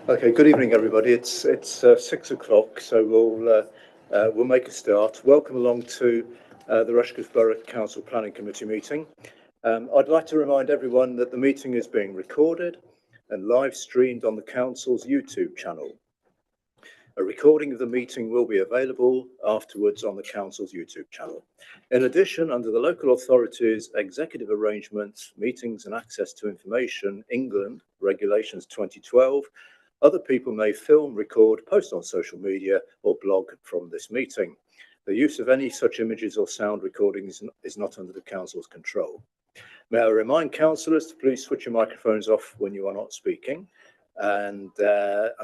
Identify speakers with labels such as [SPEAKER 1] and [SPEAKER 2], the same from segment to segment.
[SPEAKER 1] Okay, good evening, everybody. It's 6 o'clock, so we'll make a start. Welcome along to the Rushcliffe Borough Council Planning Committee meeting. I'd like to remind everyone that the meeting is being recorded and live streamed on the Council's YouTube channel. A recording of the meeting will be available afterwards on the Council's YouTube channel. In addition, under the Local Authorities Executive Arrangements, Meetings and Access to Information, England, Regulations 2012, other people may film, record, post on social media or blog from this meeting. The use of any such images or sound recordings is not under the Council's control. May I remind councillors to please switch your microphones off when you are not speaking and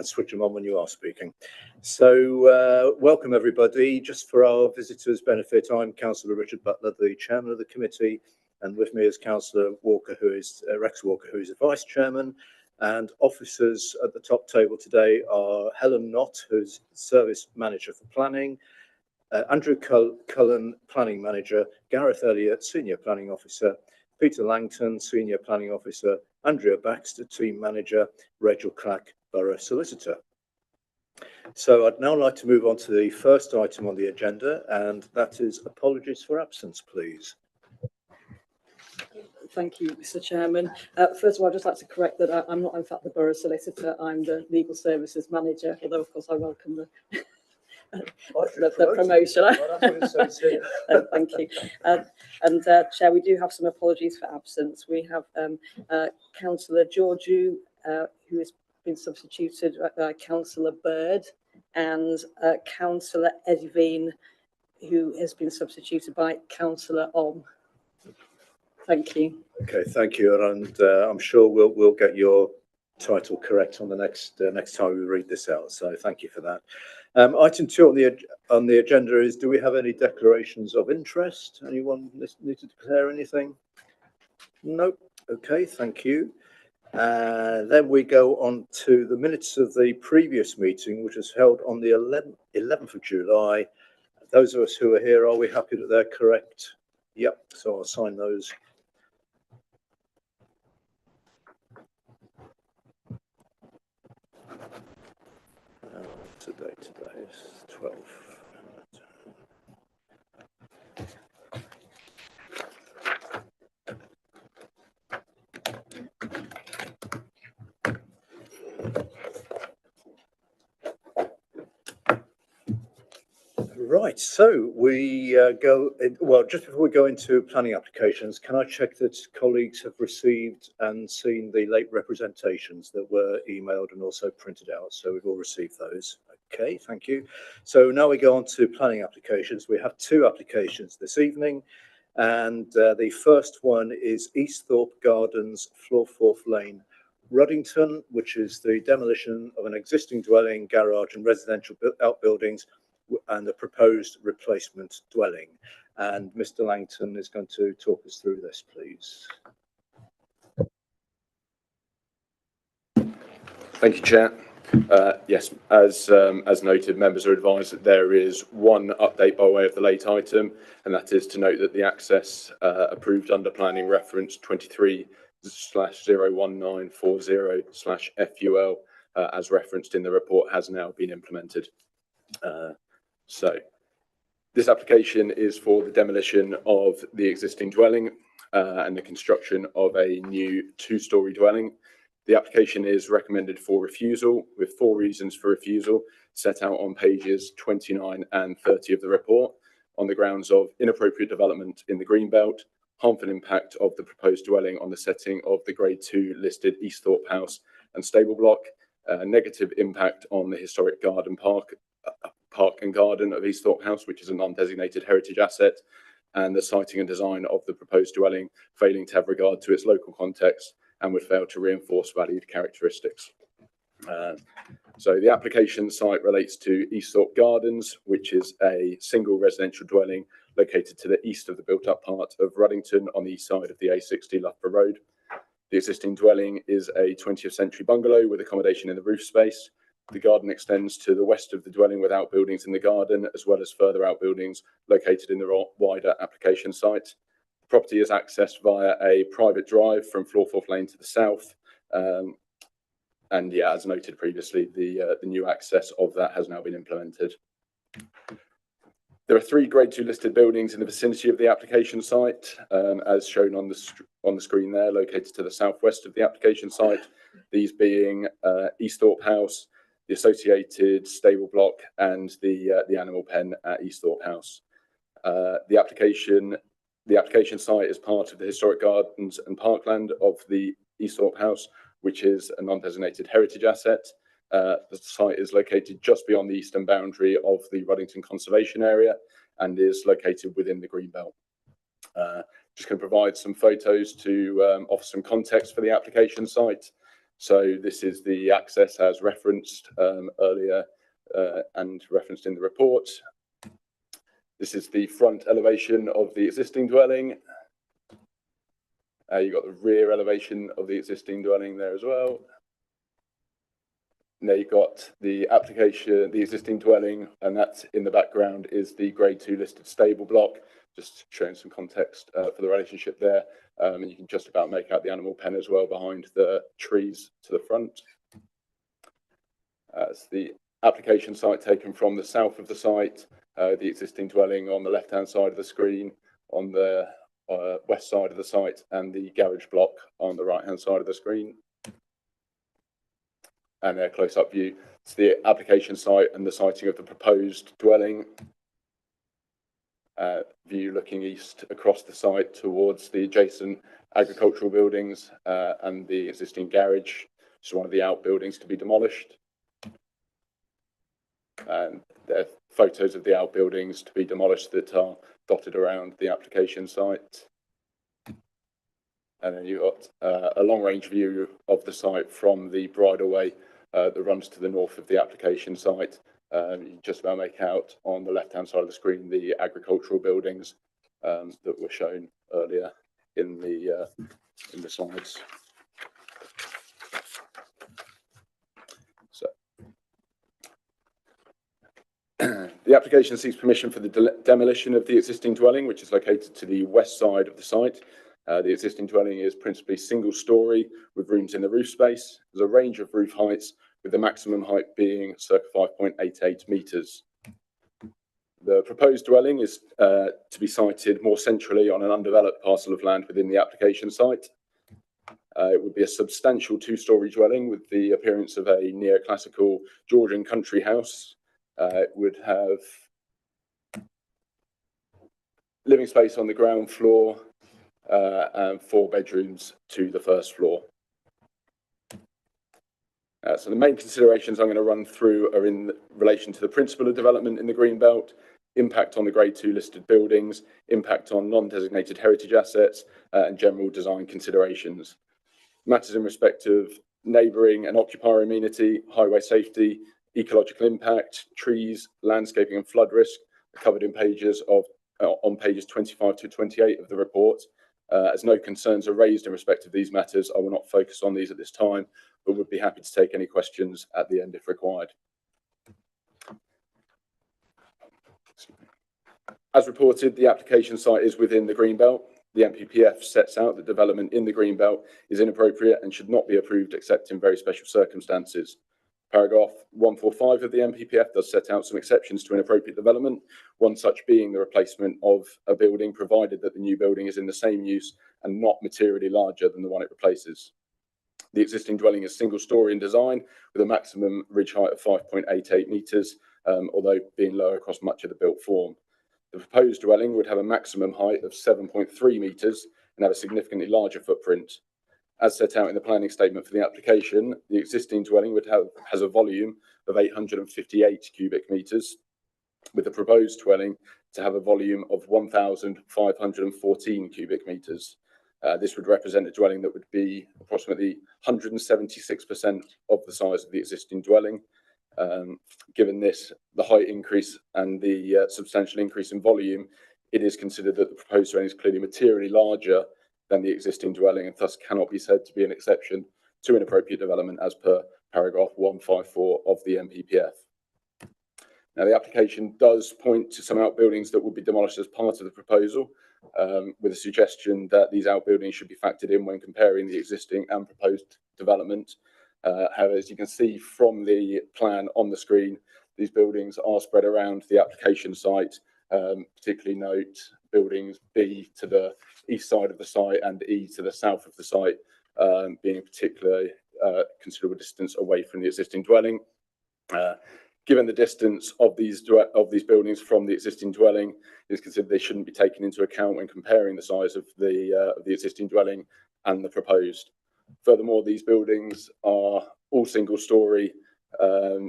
[SPEAKER 1] switch them on when you are speaking. So welcome everybody. Just for our visitors' benefit, I'm Councillor Richard Butler, the chairman of the committee, and with me is Councillor Walker, who is Rex Walker, who is the vice chairman. And officers at the top table today are Helen Knott, who's service manager for planning, Andrew Cullen, planning manager, Gareth Elliott, senior planning officer, Peter Langton, senior planning officer, Andrea Baxter, team manager, Rachel Clack, borough solicitor. So I'd now like to move on to the first item on the agenda, and that is apologies for absence, please.
[SPEAKER 2] Thank you, Mr. Chairman. First of all, I'd just like to correct that I'm not, in fact, the borough solicitor. I'm the legal services manager, although, of course, I welcome the promotion. Thank you. And Chair, we do have some apologies for absence. We have Councillor Georgiou, who has been substituted by Councillor Bird, and Councillor Edvine, who has been substituted by Councillor Om. Thank you.
[SPEAKER 1] Okay, thank you, and I'm sure we'll get your title correct on the next time we read this out. So thank you for that. Item 2 on the agenda is: do we have any declarations of interest? Anyone need to declare anything? Nope. Okay, thank you. Then we go on to the minutes of the previous meeting, which was held on the 11th of July. Those of us who are here, are we happy that they're correct? Yep. So I'll sign those. Today is 12. Right, so we go in, well, just before we go into planning applications, can I check that colleagues have received and seen the late representations that were emailed and also printed out? So we've all received those. Okay, thank you. So now we go on to planning applications. We have 2 applications this evening, and the first one is Easthorpe Gardens, Floorforth Lane, Ruddington, which is the demolition of an existing dwelling, garage and residential outbuildings and a proposed replacement dwelling. And Mr. Langton is going to talk us through this, please.
[SPEAKER 3] Thank you, Chair. Yes, as noted, members are advised that there is one update by way of the late item, and that is to note that the access approved under planning reference 23/01940/FUL as referenced in the report has now been implemented. So this application is for the demolition of the existing dwelling and the construction of a new 2-storey dwelling. The application is recommended for refusal with 4 reasons for refusal set out on pages 29 and 30 of the report, on the grounds of inappropriate development in the Greenbelt, harmful impact of the proposed dwelling on the setting of the Grade 2 listed Easthorpe House and stable block, negative impact on the historic garden park and garden of Easthorpe House, which is a non-designated heritage asset, and the siting and design of the proposed dwelling failing to have regard to its local context and would fail to reinforce valued characteristics. So the application site relates to Easthorpe Gardens, which is a single residential dwelling located to the east of the built-up part of Ruddington on the east side of the A60 Loughborough Road. The existing dwelling is a 20th century bungalow with accommodation in the roof space. The garden extends to the west of the dwelling with outbuildings in the garden, as well as further outbuildings located in the wider application site. The property is accessed via a private drive from Floorforth Lane to the south, And yeah, as noted previously, the new access of that has now been implemented. There are 3 Grade 2 listed buildings in the vicinity of the application site, as shown on the screen there, located to the southwest of the application site. These being Easthorpe House, the associated stable block, and the animal pen at Easthorpe House. The application site is part of the historic gardens and parkland of the Easthorpe House, which is a non-designated heritage asset. The site is located just beyond the eastern boundary of the Ruddington Conservation Area and is located within the Greenbelt. Just going to provide some photos to offer some context for the application site. So this is the access as referenced earlier and referenced in the report. This is the front elevation of the existing dwelling. You've got the rear elevation of the existing dwelling there as well. And there you've got the existing dwelling, and that's in the background is the Grade 2 listed stable block, just showing some context for the relationship there. And you can just about make out the animal pen as well behind the trees to the front. It's the application site taken from the south of the site, the existing dwelling on the left-hand side of the screen, on the west side of the site, and the garage block on the right-hand side of the screen. And a close-up view. It's the application site and the siting of the proposed dwelling. View looking east across the site towards the adjacent agricultural buildings and the existing garage, which is one of the outbuildings to be demolished. And there are photos of the outbuildings to be demolished that are dotted around the application site. And then you've got a long-range view of the site from the bridleway that runs to the north of the application site. You can just about make out on the left-hand side of the screen the agricultural buildings that were shown earlier in the slides. So, the application seeks permission for the demolition of the existing dwelling, which is located to the west side of the site. The existing dwelling is principally single-storey with rooms in the roof space. There's a range of roof heights, with the maximum height being circa 5.88 metres. The proposed dwelling is to be sited more centrally on an undeveloped parcel of land within the application site. It would be a substantial 2-storey dwelling with the appearance of a neoclassical Georgian country house. It would have living space on the ground floor and 4 bedrooms to the first floor. So the main considerations I'm going to run through are in relation to the principle of development in the Greenbelt, impact on the Grade 2 listed buildings, impact on non-designated heritage assets, and general design considerations. Matters in respect of neighbouring and occupier amenity, highway safety, ecological impact, trees, landscaping and flood risk are covered in on pages 25 to 28 of the report. As no concerns are raised in respect of these matters, I will not focus on these at this time, but would be happy to take any questions at the end if required. As reported, the application site is within the Greenbelt. The NPPF sets out that development in the Greenbelt is inappropriate and should not be approved except in very special circumstances. Paragraph 145 of the NPPF does set out some exceptions to inappropriate development, one such being the replacement of a building provided that the new building is in the same use and not materially larger than the one it replaces. The existing dwelling is single-storey in design with a maximum ridge height of 5.88 metres, although being lower across much of the built form. The proposed dwelling would have a maximum height of 7.3 metres and have a significantly larger footprint. As set out in the planning statement for the application, the existing dwelling has a volume of 858 cubic metres, with the proposed dwelling to have a volume of 1,514 cubic metres. This would represent a dwelling that would be approximately 176% of the size of the existing dwelling. Given this, the height increase and the substantial increase in volume, it is considered that the proposed dwelling is clearly materially larger than the existing dwelling and thus cannot be said to be an exception to inappropriate development as per paragraph 154 of the NPPF. Now, the application does point to some outbuildings that will be demolished as part of the proposal, with a suggestion that these outbuildings should be factored in when comparing the existing and proposed development. However, as you can see from the plan on the screen, these buildings are spread around the application site. Particularly note buildings B to the east side of the site and E to the south of the site, being a particularly considerable distance away from the existing dwelling. Given the distance of these buildings from the existing dwelling, it is considered they shouldn't be taken into account when comparing the size of the existing dwelling and the proposed. Furthermore, these buildings are all single-storey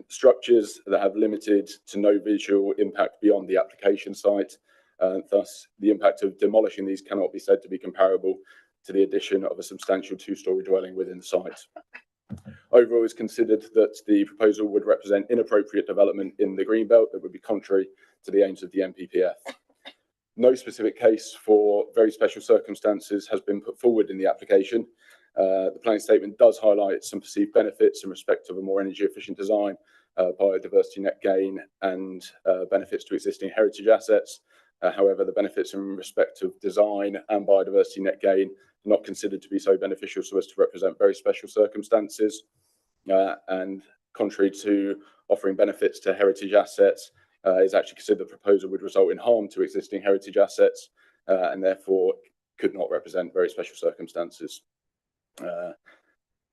[SPEAKER 3] structures that have limited to no visual impact beyond the application site. Thus, the impact of demolishing these cannot be said to be comparable to the addition of a substantial two-storey dwelling within the site. Overall, it's considered that the proposal would represent inappropriate development in the Greenbelt that would be contrary to the aims of the NPPF. No specific case for very special circumstances has been put forward in the application. The planning statement does highlight some perceived benefits in respect of a more energy efficient design, biodiversity net gain and benefits to existing heritage assets. However, the benefits in respect of design and biodiversity net gain are not considered to be so beneficial so as to represent very special circumstances. And contrary to offering benefits to heritage assets, is actually considered the proposal would result in harm to existing heritage assets and therefore could not represent very special circumstances.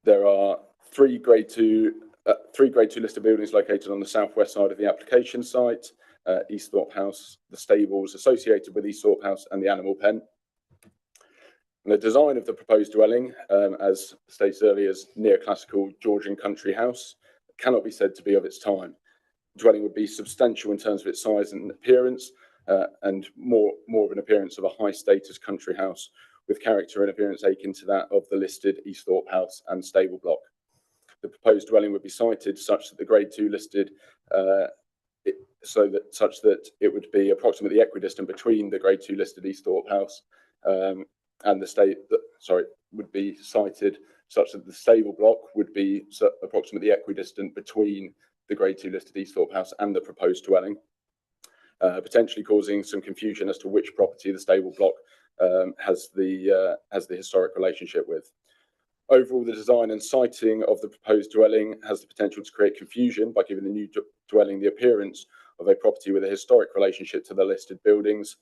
[SPEAKER 3] There are three grade two listed buildings located on the southwest side of the application site: Easthorpe House, the stables associated with Easthorpe House, and the animal pen. And the design of the proposed dwelling, as stated earlier, is neoclassical Georgian country house, cannot be said to be of its time. The dwelling would be substantial in terms of its size and appearance, and more of an appearance of a high status country house, with character and appearance akin to that of the listed Easthorpe House and stable block. The proposed dwelling would be sited such that the grade 2 listed, such that it would be approximately equidistant between the grade 2 listed Easthorpe House and would be sited such that the stable block would be approximately equidistant between the grade 2 listed Easthorpe House and the proposed dwelling, potentially causing some confusion as to which property the stable block has the historic relationship with. Overall, the design and siting of the proposed dwelling has the potential to create confusion by giving the new dwelling the appearance of a property with a historic relationship to the listed buildings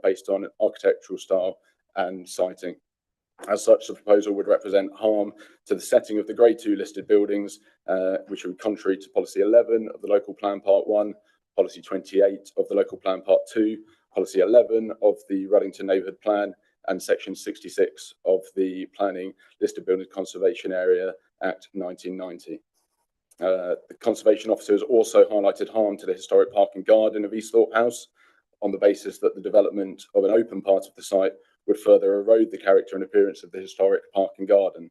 [SPEAKER 3] based on architectural style and siting. As such, the proposal would represent harm to the setting of the grade 2 listed buildings, which would be contrary to policy 11 of the local plan part 1, policy 28 of the local plan part 2, policy 11 of the Ruddington Neighbourhood Plan, and section 66 of the Planning Listed Buildings Conservation Area Act 1990. The Conservation Officer has also highlighted harm to the historic park and garden of Easthorpe House on the basis that the development of an open part of the site would further erode the character and appearance of the historic park and garden.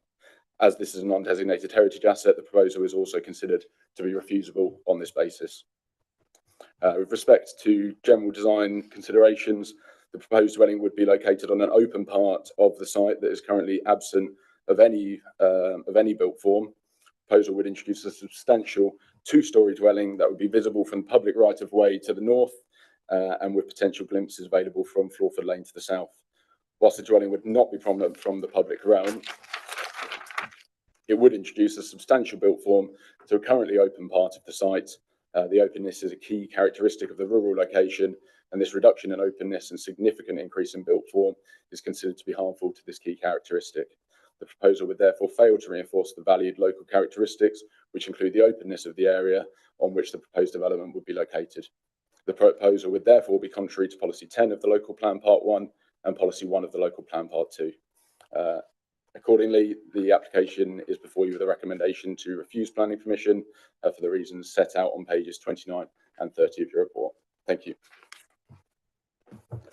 [SPEAKER 3] As this is a non-designated heritage asset, the proposal is also considered to be refusable on this basis. With respect to general design considerations, the proposed dwelling would be located on an open part of the site that is currently absent of any built form. The proposal would introduce a substantial two-storey dwelling that would be visible from the public right-of-way to the north and with potential glimpses available from Flawford Lane to the south. Whilst the dwelling would not be prominent from the public realm, it would introduce a substantial built form to a currently open part of the site. The openness is a key characteristic of the rural location, and this reduction in openness and significant increase in built form is considered to be harmful to this key characteristic. The proposal would therefore fail to reinforce the valued local characteristics, which include the openness of the area on which the proposed development would be located. The proposal would therefore be contrary to policy 10 of the local plan part 1 and policy 1 of the local plan part 2. Accordingly, the application is before you with a recommendation to refuse planning permission for the reasons set out on pages 29 and 30 of your report. Thank you.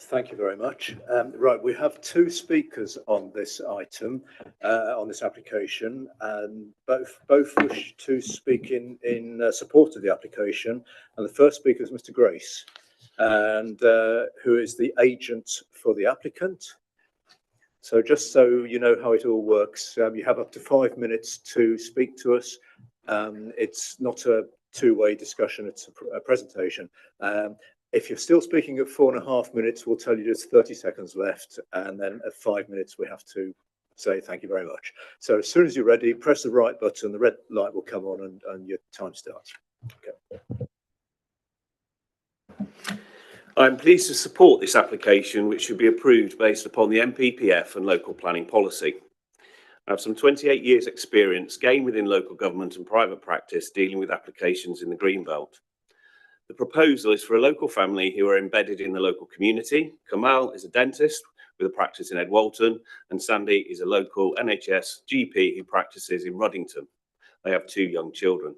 [SPEAKER 1] Thank you very much. Right, we have two speakers on this item, on this application, and both wish to speak in support of the application. And the first speaker is Mr. Grace, and who is the agent for the applicant. So just so you know how it all works, you have up to 5 minutes to speak to us. It's not a two-way discussion, it's a presentation. If you're still speaking at 4.5 minutes, we'll tell you there's 30 seconds left, and then at 5 minutes we have to say thank you very much. So as soon as you're ready, press the right button, the red light will come on and your time starts. Okay.
[SPEAKER 4] I'm pleased to support this application, which should be approved based upon the MPPF and local planning policy. I have some 28 years experience gained within local government and private practice dealing with applications in the Greenbelt. The proposal is for a local family who are embedded in the local community. Kamal is a dentist with a practice in Edwalton, and Sandy is a local NHS GP who practices in Ruddington. They have 2 young children.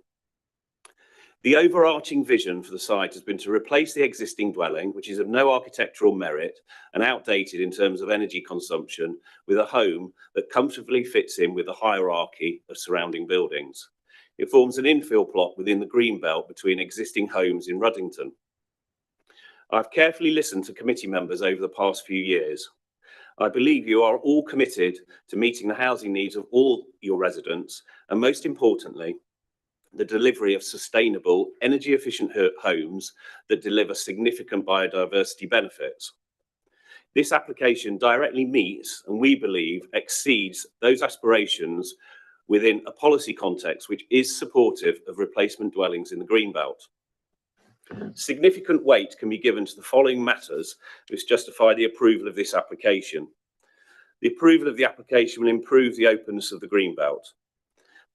[SPEAKER 4] The overarching vision for the site has been to replace the existing dwelling, which is of no architectural merit and outdated in terms of energy consumption, with a home that comfortably fits in with the hierarchy of surrounding buildings. It forms an infill plot within the Greenbelt between existing homes in Ruddington. I've carefully listened to committee members over the past few years. I believe you are all committed to meeting the housing needs of all your residents, and most importantly, the delivery of sustainable, energy-efficient homes that deliver significant biodiversity benefits. This application directly meets, and we believe exceeds, those aspirations within a policy context which is supportive of replacement dwellings in the Greenbelt. Significant weight can be given to the following matters which justify the approval of this application. The approval of the application will improve the openness of the Greenbelt.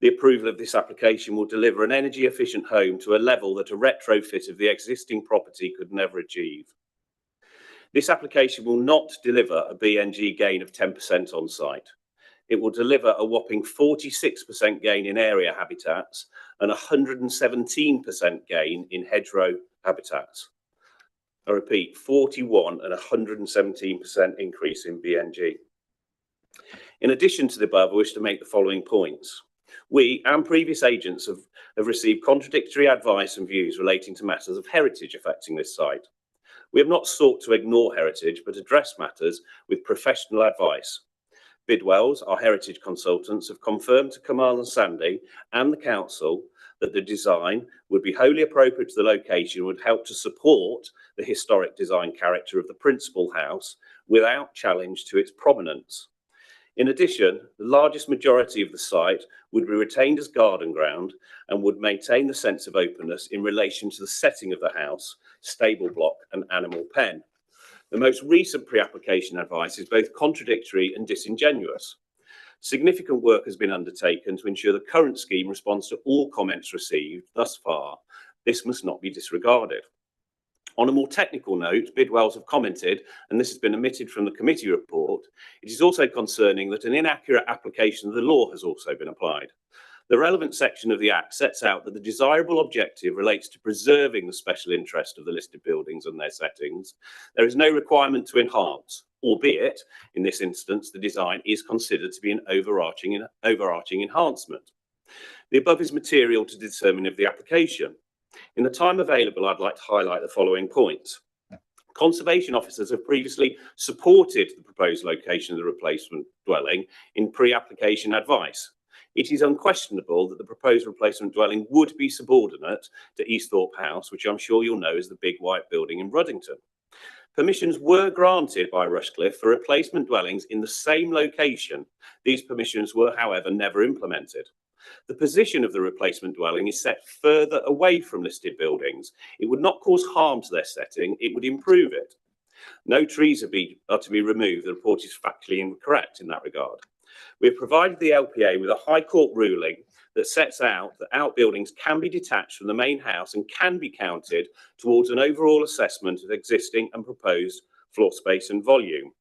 [SPEAKER 4] The approval of this application will deliver an energy efficient home to a level that a retrofit of the existing property could never achieve. This application will not deliver a BNG gain of 10% on site. It will deliver a whopping 46% gain in area habitats and 117% gain in hedgerow habitats. I repeat, 41 and 117% increase in BNG. In addition to the above, I wish to make the following points. We and previous agents have received contradictory advice and views relating to matters of heritage affecting this site. We have not sought to ignore heritage, but address matters with professional advice. Bidwells, our heritage consultants, have confirmed to Kamal and Sandy and the council that the design would be wholly appropriate to the location, would help to support the historic design character of the principal house without challenge to its provenance. In addition, the largest majority of the site would be retained as garden ground and would maintain the sense of openness in relation to the setting of the house, stable block and animal pen. The most recent pre-application advice is both contradictory and disingenuous. Significant work has been undertaken to ensure the current scheme responds to all comments received thus far. This must not be disregarded. On a more technical note, Bidwells have commented, and this has been omitted from the committee report, it is also concerning that an inaccurate application of the law has also been applied. The relevant section of the Act sets out that the desirable objective relates to preserving the special interest of the listed buildings and their settings. There is no requirement to enhance, albeit, in this instance, the design is considered to be an overarching enhancement. The above is material to determine of the application. In the time available, I'd like to highlight the following points. Conservation officers have previously supported the proposed location of the replacement dwelling in pre-application advice. It is unquestionable that the proposed replacement dwelling would be subordinate to Easthorpe House, which I'm sure you'll know is the big white building in Ruddington. Permissions were granted by Rushcliffe for replacement dwellings in the same location. These permissions were, however, never implemented. The position of the replacement dwelling is set further away from listed buildings. It would not cause harm to their setting, it would improve it. No trees are to be removed. The report is factually incorrect in that regard. We have provided the LPA with a High Court ruling that sets out that outbuildings can be detached from the main house and can be counted towards an overall assessment of existing and proposed floor space and volume.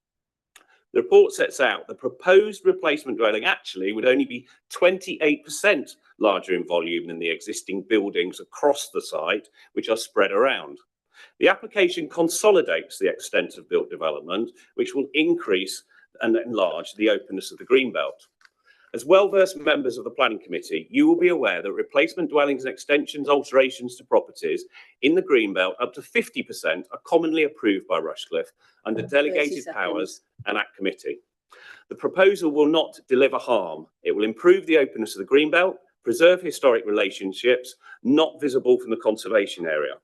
[SPEAKER 4] The report sets out the proposed replacement dwelling actually would only be 28% larger in volume than the existing buildings across the site, which are spread around. The application consolidates the extent of built development, which will increase and enlarge the openness of the Greenbelt. As well-versed members of the Planning Committee, you will be aware that replacement dwellings and extensions, alterations to properties in the Greenbelt up to 50% are commonly approved by Rushcliffe under delegated powers and Act Committee. The proposal will not deliver harm. It will improve the openness of the Greenbelt, preserve historic relationships not visible from the conservation area.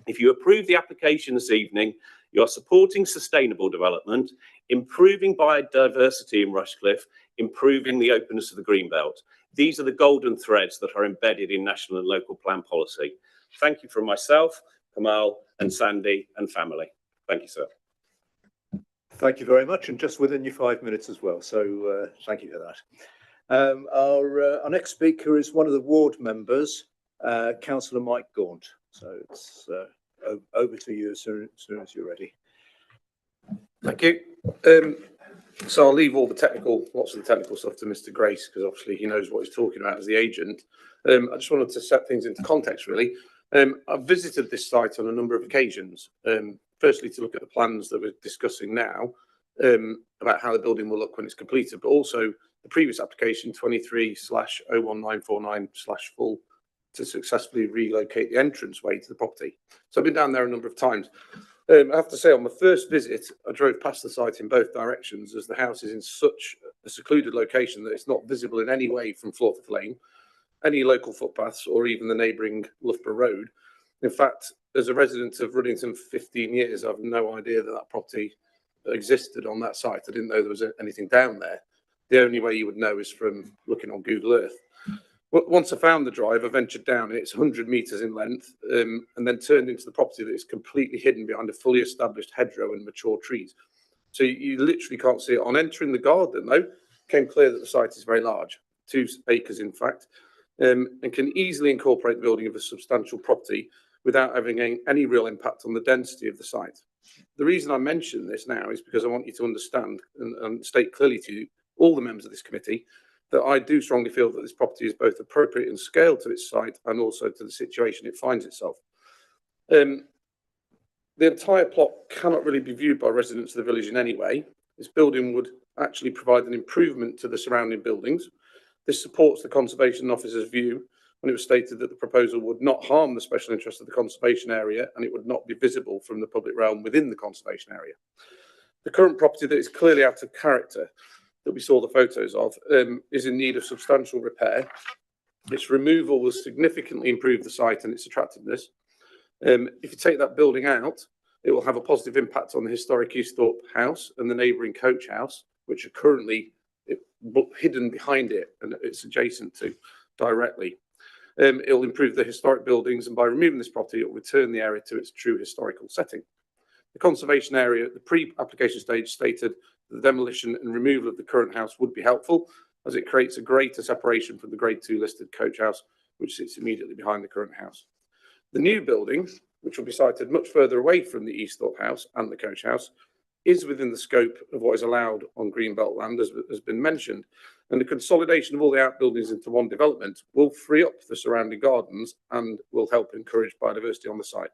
[SPEAKER 4] If you approve the application this evening, you are supporting sustainable development, improving biodiversity in Rushcliffe, improving the openness of the Greenbelt. These are the golden threads that are embedded in national and local plan policy. Thank you from myself, Kamal and Sandy and family. Thank you, sir.
[SPEAKER 1] Thank you very much, and just within your 5 minutes as well. So thank you for that. Our next speaker is one of the ward members, Councillor Mike Gaunt. So it's over to you as soon as you're ready.
[SPEAKER 5] Thank you. So I'll leave all the lots of the technical stuff to Mr. Grace, because obviously he knows what he's talking about as the agent. I just wanted to set things into context, really. I've visited this site on a number of occasions. Firstly, to look at the plans that we're discussing now, about how the building will look when it's completed, but also the previous application 23/01949/full to successfully relocate the entranceway to the property. So I've been down there a number of times. I have to say, on my first visit, I drove past the site in both directions, as the house is in such a secluded location that it's not visible in any way from Florforth Lane, any local footpaths, or even the neighbouring Loughborough Road. In fact, as a resident of Ruddington for 15 years, I've no idea that property existed on that site. I didn't know there was anything down there. The only way you would know is from looking on Google Earth. Once I found the drive, I ventured down, and it's 100 metres in length, and then turned into the property that is completely hidden behind a fully established hedgerow and mature trees. So you literally can't see it. On entering the garden, though, it became clear that the site is very large, 2 acres in fact, and can easily incorporate the building of a substantial property without having any real impact on the density of the site. The reason I mention this now is because I want you to understand and state clearly to you, all the members of this committee, that I do strongly feel that this property is both appropriate in scale to its site and also to the situation it finds itself. The entire plot cannot really be viewed by residents of the village in any way. This building would actually provide an improvement to the surrounding buildings. This supports the Conservation Officer's view when it was stated that the proposal would not harm the special interest of the conservation area, and it would not be visible from the public realm within the conservation area. The current property that is clearly out of character, that we saw the photos of, is in need of substantial repair. Its removal will significantly improve the site and its attractiveness. If you take that building out, it will have a positive impact on the historic Easthorpe House and the neighbouring coach house, which are currently hidden behind it and it's adjacent to directly. It will improve the historic buildings, and by removing this property, it will return the area to its true historical setting. The conservation area at the pre-application stage stated the demolition and removal of the current house would be helpful, as it creates a greater separation from the Grade 2 listed coach house, which sits immediately behind the current house. The new building, which will be sited much further away from the Easthorpe House and the coach house, is within the scope of what is allowed on Greenbelt land, as has been mentioned, and the consolidation of all the outbuildings into one development will free up the surrounding gardens and will help encourage biodiversity on the site.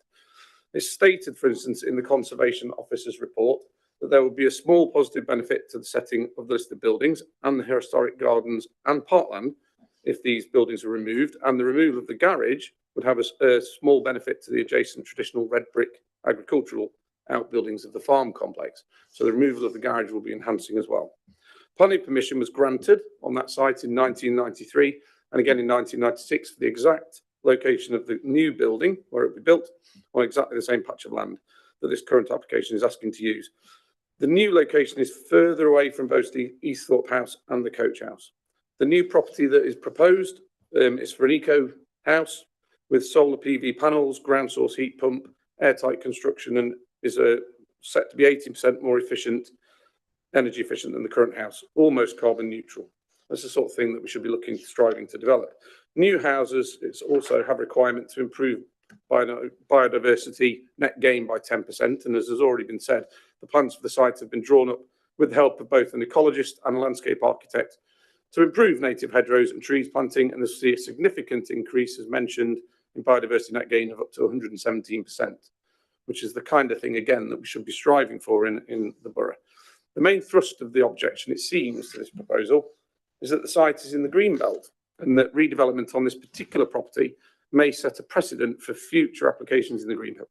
[SPEAKER 5] It's stated, for instance, in the Conservation Officer's report that there will be a small positive benefit to the setting of the listed buildings and the historic gardens and parkland if these buildings are removed, and the removal of the garage would have a small benefit to the adjacent traditional red brick agricultural outbuildings of the farm complex. So the removal of the garage will be enhancing as well. Planning permission was granted on that site in 1993 and again in 1996 for the exact location of the new building where it will be built on exactly the same patch of land that this current application is asking to use. The new location is further away from both the Easthorpe House and the coach house. The new property that is proposed is for an eco house with solar PV panels, ground source heat pump, airtight construction, and is set to be 18% more energy efficient than the current house, almost carbon neutral. That's the sort of thing that we should be striving to develop. New houses, it's also have a requirement to improve biodiversity net gain by 10%. And as has already been said, the plans for the site have been drawn up with the help of both an ecologist and a landscape architect to improve native hedgerows and trees planting, and there's a significant increase, as mentioned, in biodiversity net gain of up to 117%, which is the kind of thing, again, that we should be striving for in the borough. The main thrust of the objection, it seems, to this proposal is that the site is in the Greenbelt and that redevelopment on this particular property may set a precedent for future applications in the Greenbelt.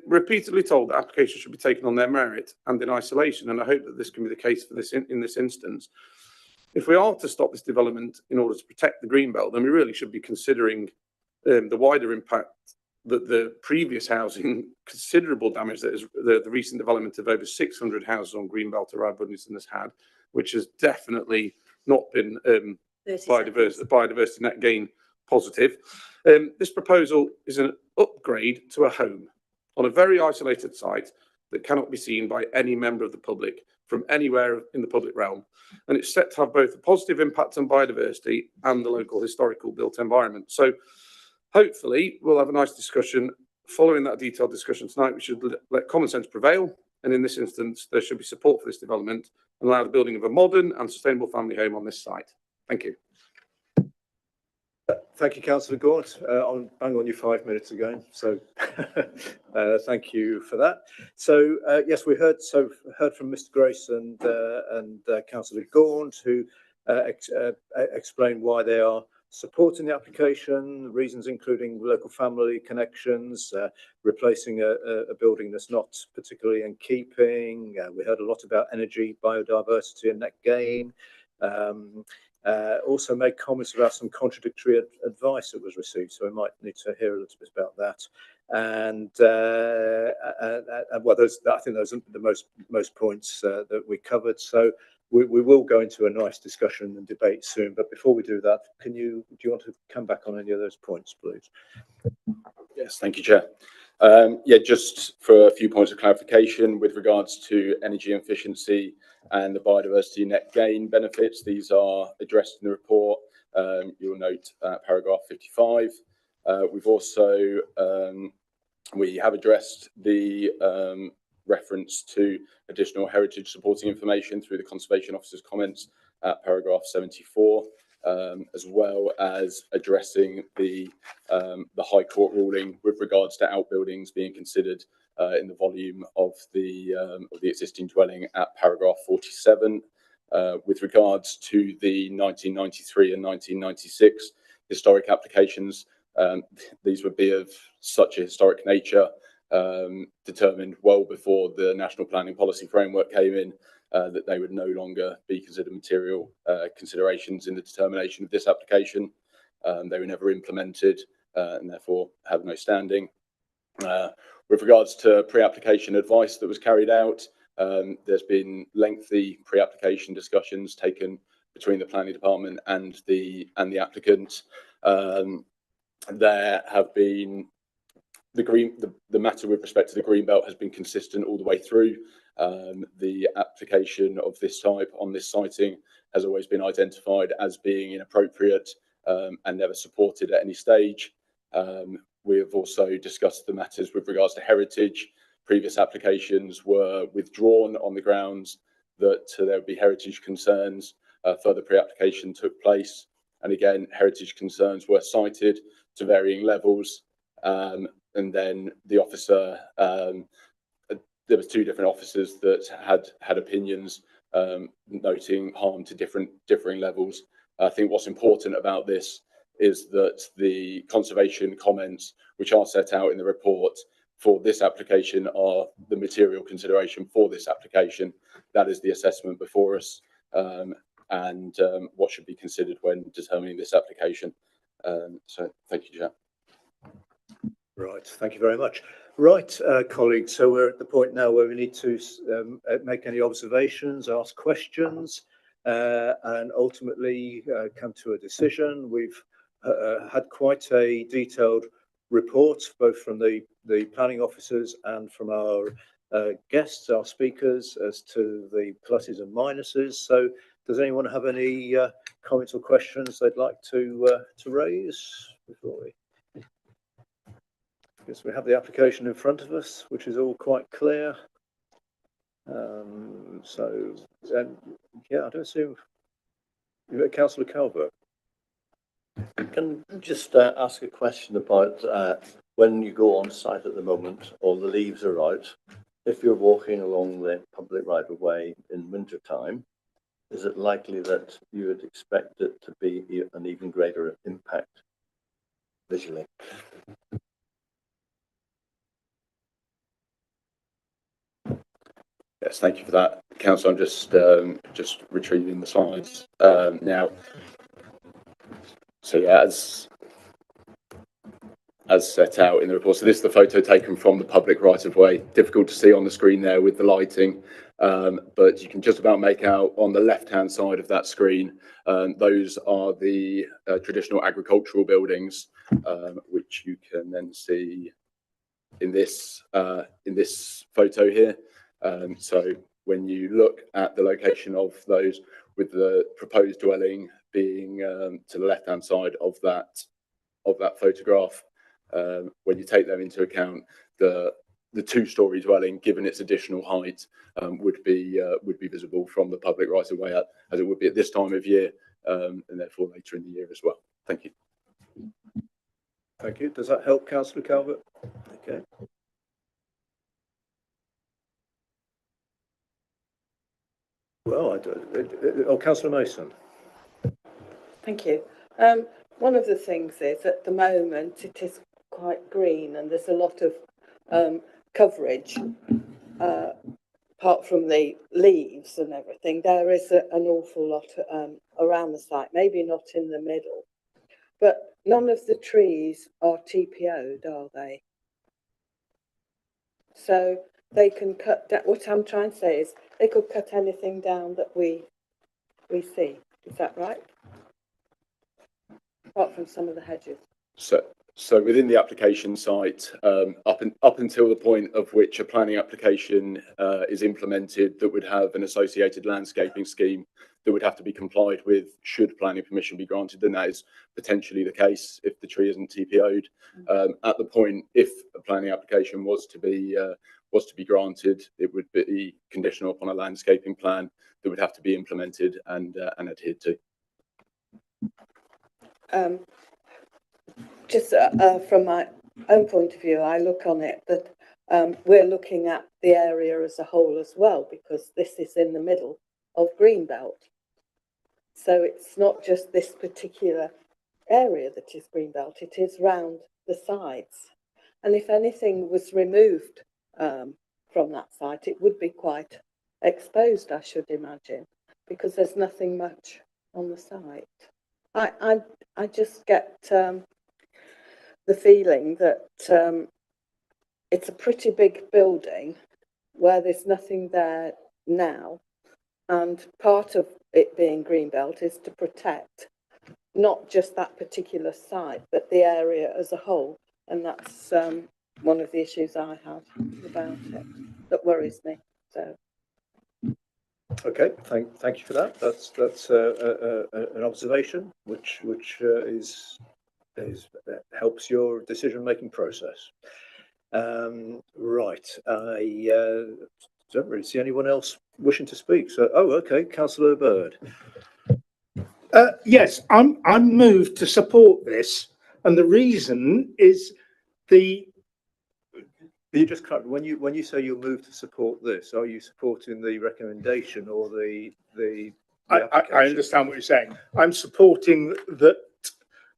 [SPEAKER 5] Repeatedly told that applications should be taken on their merit and in isolation, and I hope that this can be the case for this in this instance. If we are to stop this development in order to protect the Greenbelt, then we really should be considering the wider impact that the previous housing, considerable damage that is the recent development of over 600 houses on Greenbelt around Ruddington has had, which has definitely not been
[SPEAKER 2] 30 seconds.
[SPEAKER 5] biodiversity net gain positive. This proposal is an upgrade to a home on a very isolated site that cannot be seen by any member of the public from anywhere in the public realm. And it's set to have both a positive impact on biodiversity and the local historical built environment. So hopefully we'll have a nice discussion. Following that detailed discussion tonight, we should let common sense prevail. And in this instance, there should be support for this development and allow the building of a modern and sustainable family home on this site. Thank you.
[SPEAKER 1] Thank you, Councillor Gaunt. I'm bang on you 5 minutes ago, so thank you for that. So yes, we heard from Mr. Grace and Councillor Gaunt, who explained why they are supporting the application, reasons including local family connections, replacing a building that's not particularly in keeping. We heard a lot about energy, biodiversity and net gain. Also made comments about some contradictory advice that was received, so we might need to hear a little bit about that. And well, I think those are the most points that we covered. So we will go into a nice discussion and debate soon. But before we do that, do you want to come back on any of those points, please?
[SPEAKER 3] Yes, thank you, Chair. Yeah, just for a few points of clarification with regards to energy efficiency and the biodiversity net gain benefits. These are addressed in the report. You'll note paragraph 55. We've also, we have addressed the reference to additional heritage supporting information through the Conservation Officer's comments at paragraph 74. As well as addressing the High Court ruling with regards to outbuildings being considered in the volume of the existing dwelling at paragraph 47. With regards to the 1993 and 1996 historic applications, these would be of such a historic nature, determined well before the National Planning Policy Framework came in, that they would no longer be considered material considerations in the determination of this application. They were never implemented and therefore have no standing. With regards to pre-application advice that was carried out, there's been lengthy pre-application discussions taken between the planning department and the applicant. There have been the matter with respect to the greenbelt has been consistent all the way through. The application of this type on this siting has always been identified as being inappropriate and never supported at any stage. We have also discussed the matters with regards to heritage. Previous applications were withdrawn on the grounds that there would be heritage concerns. Further pre-application took place, and again, heritage concerns were cited to varying levels. And then the officer, there was two different officers that had opinions noting harm to differing levels. I think what's important about this is that the conservation comments, which are set out in the report for this application, are the material consideration for this application. That is the assessment before us, and what should be considered when determining this application. So thank you, Chair.
[SPEAKER 1] Right, thank you very much. Right, colleagues, so we're at the point now where we need to make any observations, ask questions, and ultimately come to a decision. We've had quite a detailed report, both from the planning officers and from our guests, our speakers, as to the pluses and minuses. So does anyone have any comments or questions they'd like to raise before we? Yes, we have the application in front of us, which is all quite clear. Yeah, I don't assume. Councillor Calvert.
[SPEAKER 6] Can I just ask a question about when you go on site at the moment, all the leaves are out. If you're walking along the public right of way in winter time, is it likely that you would expect it to be an even greater impact visually?
[SPEAKER 3] Yes, thank you for that, Councillor. I'm just retrieving the slides now. So yeah, as set out in the report. So this is the photo taken from the public right of way. Difficult to see on the screen there with the lighting, but you can just about make out on the left-hand side of that screen. Those are the traditional agricultural buildings, which you can then see in this photo here. So when you look at the location of those, with the proposed dwelling being to the left-hand side of that photograph, when you take them into account, the two-storey dwelling, given its additional height, would be visible from the public right of way, as it would be at this time of year, and therefore later in the year as well. Thank you.
[SPEAKER 1] Thank you. Does that help, Councillor Calvert? Okay. Well, Councillor Mason.
[SPEAKER 2] Thank you. One of the things is at the moment it is quite green and there's a lot of coverage. Apart from the leaves and everything, there is an awful lot around the site, maybe not in the middle, but none of the trees are TPO'd, are they? So they can cut down, what I'm trying to say is they could cut anything down that we see. Is that right? Apart from some of the hedges.
[SPEAKER 3] So within the application site, up until the point of which a planning application is implemented that would have an associated landscaping scheme that would have to be complied with should planning permission be granted, then that is potentially the case if the tree isn't TPO'd. At the point, if a planning application was to be granted, it would be conditional upon a landscaping plan that would have to be implemented and adhered to.
[SPEAKER 2] Just from my own point of view, I look on it that we're looking at the area as a whole as well, because this is in the middle of Greenbelt. So it's not just this particular area that is Greenbelt, it is round the sides. And if anything was removed from that site, it would be quite exposed, I should imagine, because there's nothing much on the site. I just get the feeling that it's a pretty big building where there's nothing there now, and part of it being Greenbelt is to protect not just that particular site but the area as a whole, and that's one of the issues I have about it that worries me. So
[SPEAKER 1] okay, thank you for that. That's an observation which helps your decision-making process. Right, I don't really see anyone else wishing to speak. So, okay, Councillor Bird.
[SPEAKER 7] Yes, I'm moved to support this, and the reason is
[SPEAKER 1] You just when you say you'll move to support this, are you supporting the recommendation or the application?
[SPEAKER 7] I understand what you're saying. I'm supporting that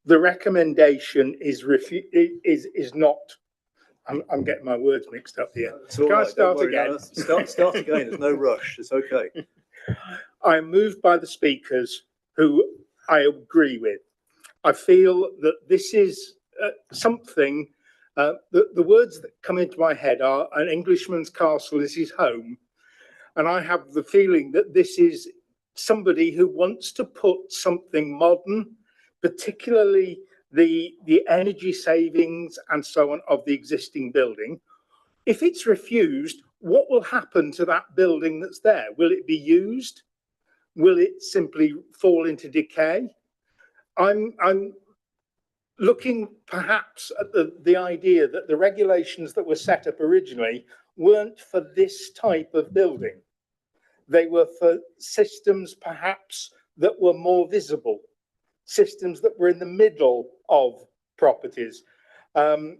[SPEAKER 7] the recommendation is not. I'm getting my words mixed up here.
[SPEAKER 1] Can I start again? No, start again. There's no rush. It's okay.
[SPEAKER 7] I'm moved by the speakers who I agree with. I feel that this is something. The words that come into my head are "an Englishman's castle is his home," and I have the feeling that this is somebody who wants to put something modern, particularly the energy savings and so on of the existing building. If it's refused, what will happen to that building that's there? Will it be used? Will it simply fall into decay? I'm looking perhaps at the idea that the regulations that were set up originally weren't for this type of building. They were for systems perhaps that were more visible, systems that were in the middle of properties. A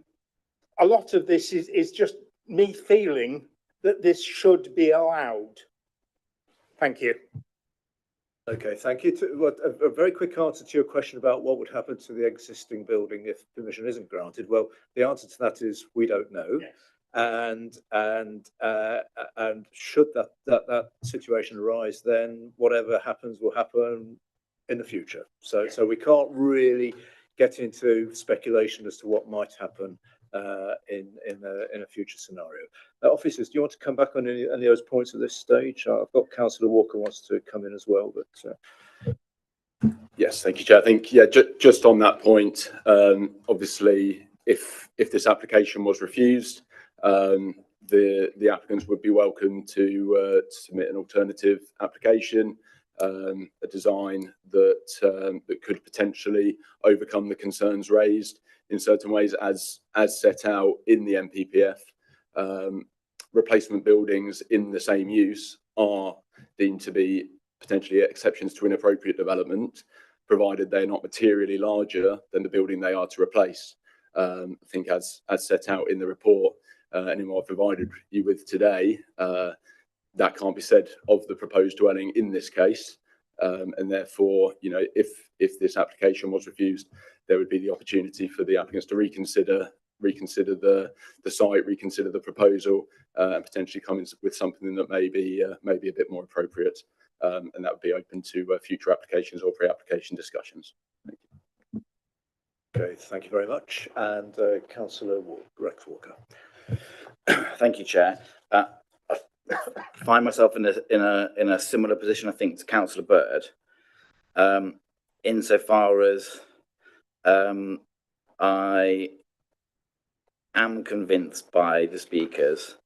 [SPEAKER 7] lot of this is just me feeling that this should be allowed. Thank you.
[SPEAKER 1] Okay, thank you. A very quick answer to your question about what would happen to the existing building if permission isn't granted. Well, the answer to that is we don't know. Yes. And should that situation arise, then whatever happens will happen in the future. So we can't really get into speculation as to what might happen in a future scenario. Officers, do you want to come back on any of those points at this stage? I've got Councillor Walker wants to come in as well, but.
[SPEAKER 3] Yes, thank you, Chair. I think, yeah, just on that point, obviously, if this application was refused, the applicants would be welcome to submit an alternative application, a design that could potentially overcome the concerns raised in certain ways as set out in the MPPF. Replacement buildings in the same use are deemed to be potentially exceptions to inappropriate development, provided they're not materially larger than the building they are to replace. I think as set out in the report and in what I've provided you with today, that can't be said of the proposed dwelling in this case. And therefore, you know, if this application was refused, there would be the opportunity for the applicants to reconsider the site, reconsider the proposal, and potentially come in with something that may be a bit more appropriate. And that would be open to future applications or pre-application discussions. Thank you.
[SPEAKER 1] Okay, thank you very much. And Councillor Rex Walker.
[SPEAKER 8] Thank you, Chair. I find myself in a similar position, I think, to Councillor Bird, insofar as I am convinced by the speakers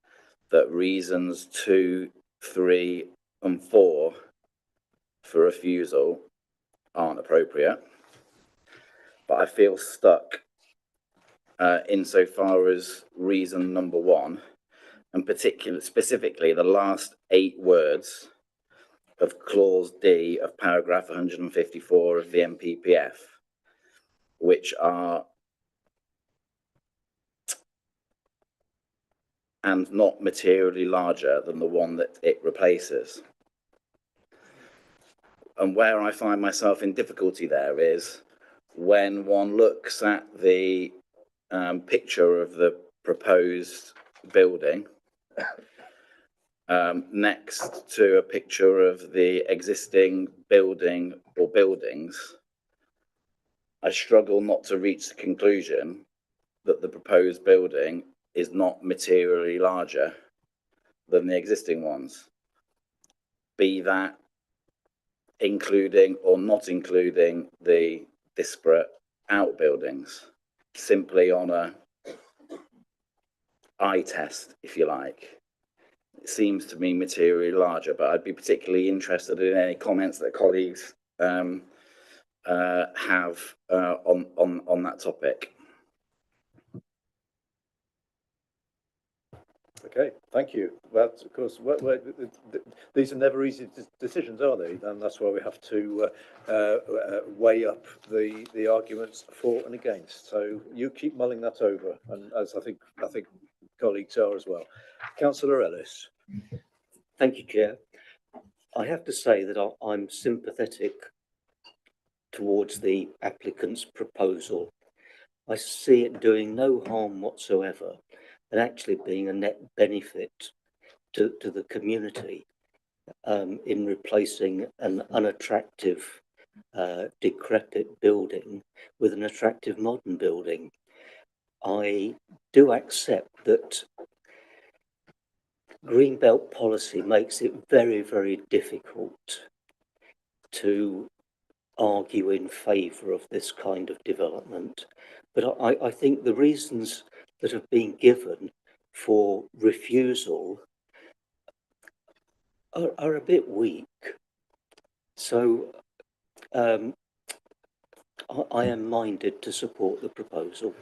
[SPEAKER 8] that reasons 2, 3, and 4 for refusal aren't appropriate, but I feel stuck insofar as reason number 1, and specifically the last 8 words of clause D of paragraph 154 of the MPPF, which are and not materially larger than the one that it replaces. And where I find myself in difficulty there is when one looks at the picture of the proposed building next to a picture of the existing building or buildings, I struggle not to reach the conclusion that the proposed building is not materially larger than the existing ones, be that including or not including the disparate outbuildings, simply on a eye test, if you like. It seems to me materially larger, but I'd be particularly interested in any comments that colleagues have on that topic.
[SPEAKER 1] Okay, thank you. Well, of course, these are never easy decisions, are they? And that's why we have to weigh up the arguments for and against. So you keep mulling that over, and as I think colleagues are as well. Councillor Ellis.
[SPEAKER 9] Thank you, Chair. I have to say that I'm sympathetic towards the applicant's proposal. I see it doing no harm whatsoever, and actually being a net benefit to the community in replacing an unattractive, decrepit building with an attractive modern building. I do accept that Greenbelt policy makes it very, very difficult to argue in favour of this kind of development. But I think the reasons that have been given for refusal are a bit weak. So I am minded to support the proposal.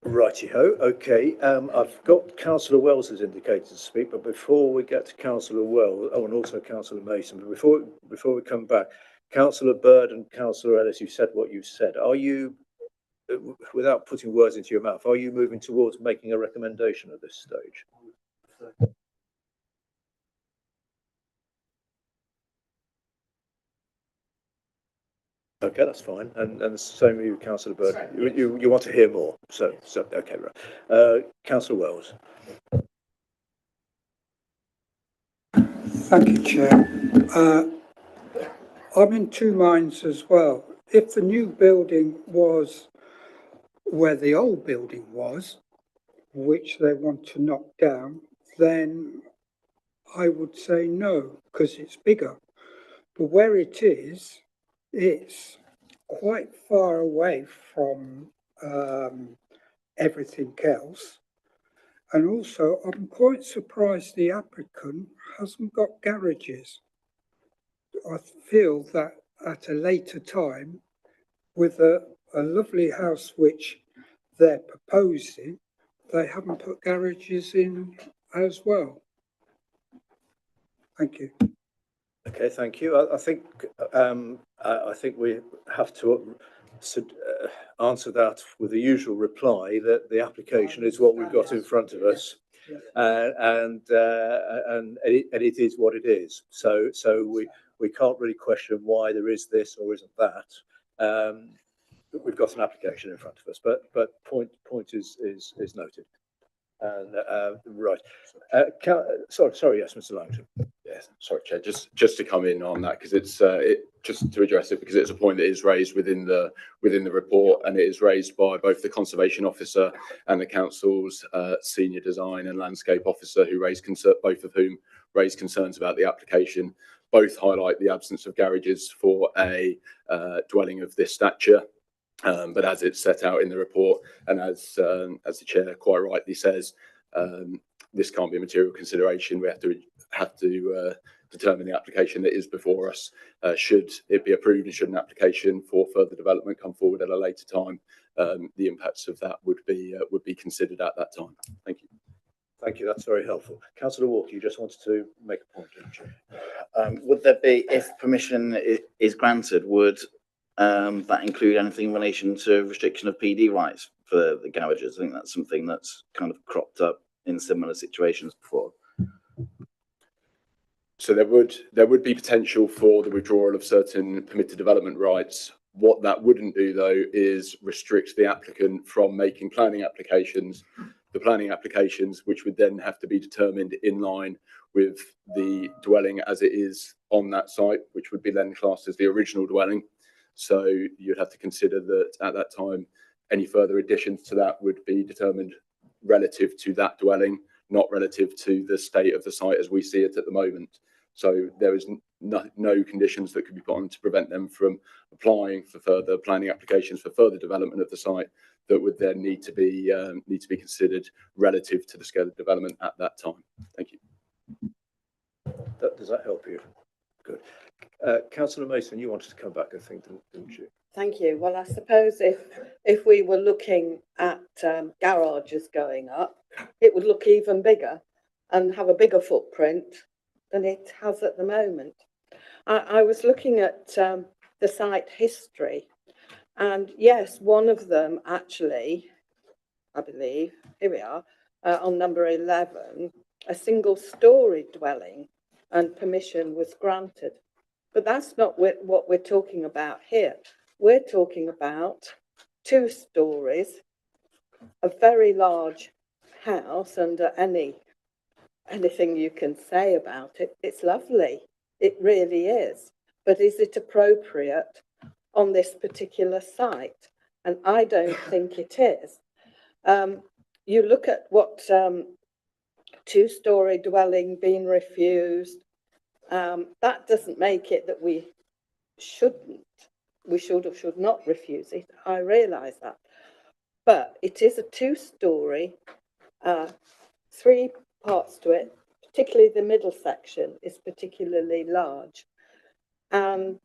[SPEAKER 1] Righty-ho, okay. I've got Councillor Wells has indicated to speak, but before we get to Councillor Wells, and also Councillor Mason, but before we come back, Councillor Bird and Councillor Ellis, you said what you said. Are you, without putting words into your mouth, are you moving towards making a recommendation at this stage? Okay, that's fine. And same with you, Councillor Bird. You want to hear more. So okay, right. Councillor Wells.
[SPEAKER 10] Thank you, Chair. I'm in two minds as well. If the new building was where the old building was, which they want to knock down, then I would say no, because it's bigger. But where it is, it's quite far away from everything else. And also, I'm quite surprised the applicant hasn't got garages. I feel that at a later time, with a lovely house which they're proposing, they haven't put garages in as well. Thank you.
[SPEAKER 1] Okay, thank you. I think we have to answer that with the usual reply that the application is what we've got in front of us, and it is what it is. So we can't really question why there is this or isn't that. We've got an application in front of us, but point is noted. And right, sorry, yes, Mr. Langton.
[SPEAKER 3] Yes, sorry, Chair. Just to come in on that, because it's just to address it, because it's a point that is raised within the report, and it is raised by both the conservation officer and the council's senior design and landscape officer, who both of whom raised concerns about the application. Both highlight the absence of garages for a dwelling of this stature. But as it's set out in the report, and as the chair quite rightly says, this can't be a material consideration. We have to determine the application that is before us. Should it be approved, and should an application for further development come forward at a later time, the impacts of that would be considered at that time. Thank you.
[SPEAKER 1] Thank you. That's very helpful. Councillor Walker, you just wanted to make a point, didn't you?
[SPEAKER 8] Would there be, if permission is granted, would that include anything in relation to restriction of PD rights for the garages? I think that's something that's kind of cropped up in similar situations before.
[SPEAKER 3] So there would be potential for the withdrawal of certain permitted development rights. What that wouldn't do, though, is restrict the applicant from making planning applications. The planning applications, which would then have to be determined in line with the dwelling as it is on that site, which would be then classed as the original dwelling. So you'd have to consider that at that time, any further additions to that would be determined relative to that dwelling, not relative to the state of the site as we see it at the moment. So there is no conditions that could be put on to prevent them from applying for further planning applications for further development of the site that would then need to be considered relative to the scale of development at that time. Thank you.
[SPEAKER 1] Does that help you? Good. Councillor Mason, you wanted to come back, I think, didn't you?
[SPEAKER 2] Thank you. Well, I suppose if we were looking at garages going up, it would look even bigger and have a bigger footprint than it has at the moment. I was looking at the site history, and yes, one of them actually, I believe, here we are, on number 11, a single-storey dwelling, and permission was granted. But that's not what we're talking about here. We're talking about 2 stories, a very large house under anything you can say about it. It's lovely. It really is. But is it appropriate on this particular site? And I don't think it is. You look at what 2-storey dwelling being refused, that doesn't make it that we should or should not refuse it. I realise that. But it is a 2-storey, 3 parts to it, particularly the middle section is particularly large. And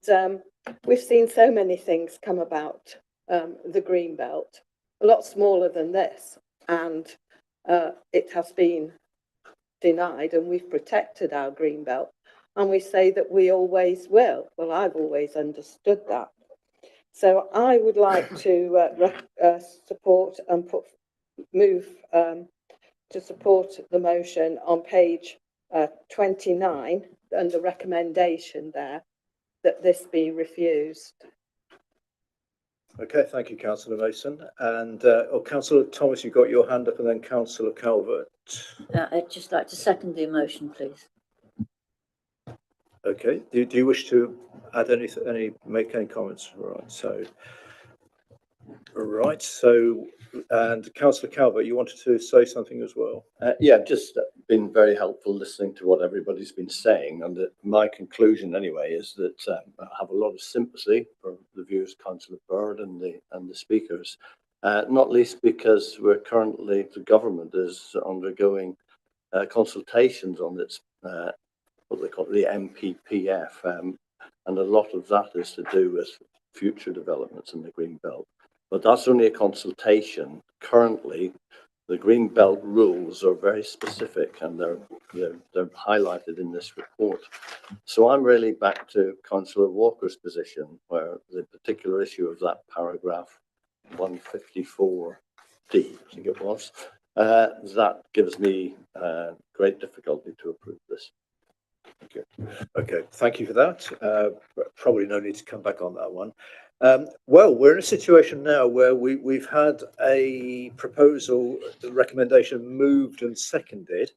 [SPEAKER 2] we've seen so many things come about the green belt, a lot smaller than this, and it has been denied, and we've protected our green belt, and we say that we always will. Well, I've always understood that. So I would like to support and move to support the motion on page 29 and the recommendation there that this be refused.
[SPEAKER 1] Okay, thank you, Councillor Mason. And Councillor Thomas, you got your hand up, and then Councillor Calvert.
[SPEAKER 11] I'd just like to second the motion, please.
[SPEAKER 1] Okay, do you wish to add make any comments? Right, so, and Councillor Calvert, you wanted to say something as well?
[SPEAKER 6] Yeah, just been very helpful listening to what everybody's been saying, and my conclusion anyway is that I have a lot of sympathy for the views of Councillor Bird and the speakers, not least because the government is undergoing consultations on its what they call the MPPF, and a lot of that is to do with future developments in the Green Belt. But that's only a consultation. Currently, the Green Belt rules are very specific, and they're highlighted in this report. So I'm really back to Councillor Walker's position, where the particular issue of that paragraph 154D, I think it was, that gives me great difficulty to approve this.
[SPEAKER 1] Okay, thank you for that. Probably no need to come back on that one. Well, we're in a situation now where we've had a proposal, the recommendation moved and seconded,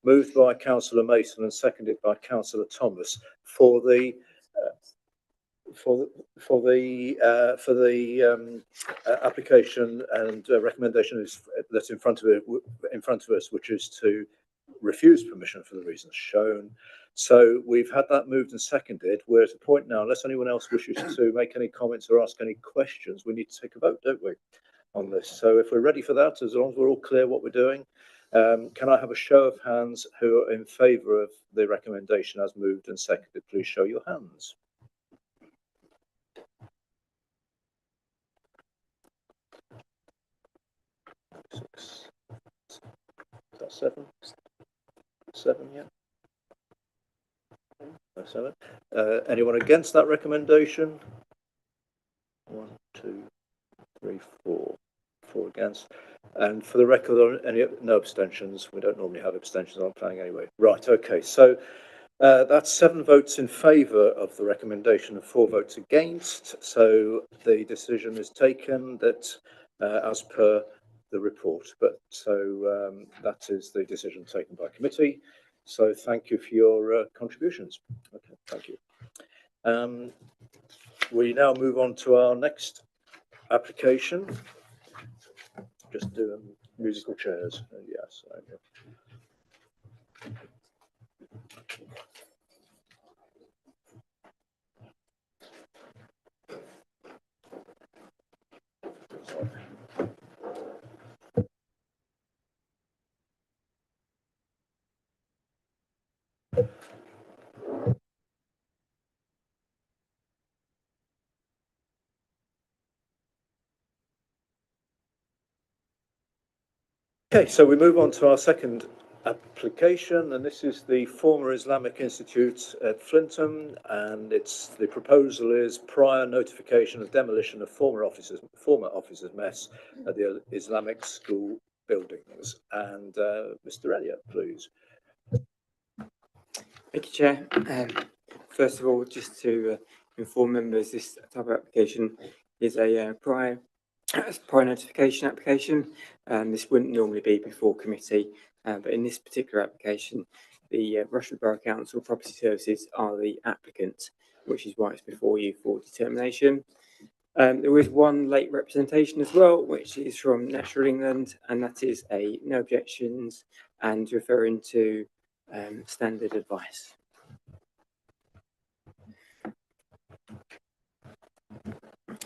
[SPEAKER 1] moved by Councillor Mason and seconded by Councillor Thomas for the application and recommendation that's in front of us, which is to refuse permission for the reasons shown. So we've had that moved and seconded. We're at a point now, unless anyone else wishes to make any comments or ask any questions, we need to take a vote, don't we, on this? So if we're ready for that, as long as we're all clear what we're doing, can I have a show of hands who are in favour of the recommendation as moved and seconded? Please show your hands. Six. Is that seven? Seven, yeah. Seven. Anyone against that recommendation? 1, 2, 3, 4. 4 against. And for the record, no abstentions. We don't normally have abstentions on planning anyway. Right, okay. So that's 7 votes in favour of the recommendation and 4 votes against. So the decision is taken that as per the report. But so that is the decision taken by committee. So thank you for your contributions. Okay, thank you. We now move on to our next application. Just do musical chairs. Yes. Sorry. Okay, so we move on to our second application, and this is the former Islamic Institute at Flintham, and the proposal is prior notification of demolition of former officers' mess at the Islamic school buildings. And Mr. Elliott, please.
[SPEAKER 11] Thank you, Chair. First of all, just to inform members, this type of application is a prior notification application. This wouldn't normally be before committee, but in this particular application, the Rushcliffe Borough Council Property Services are the applicant, which is why it's before you for determination. There is one late representation as well, which is from Natural England, and that is a no objections and referring to standard advice.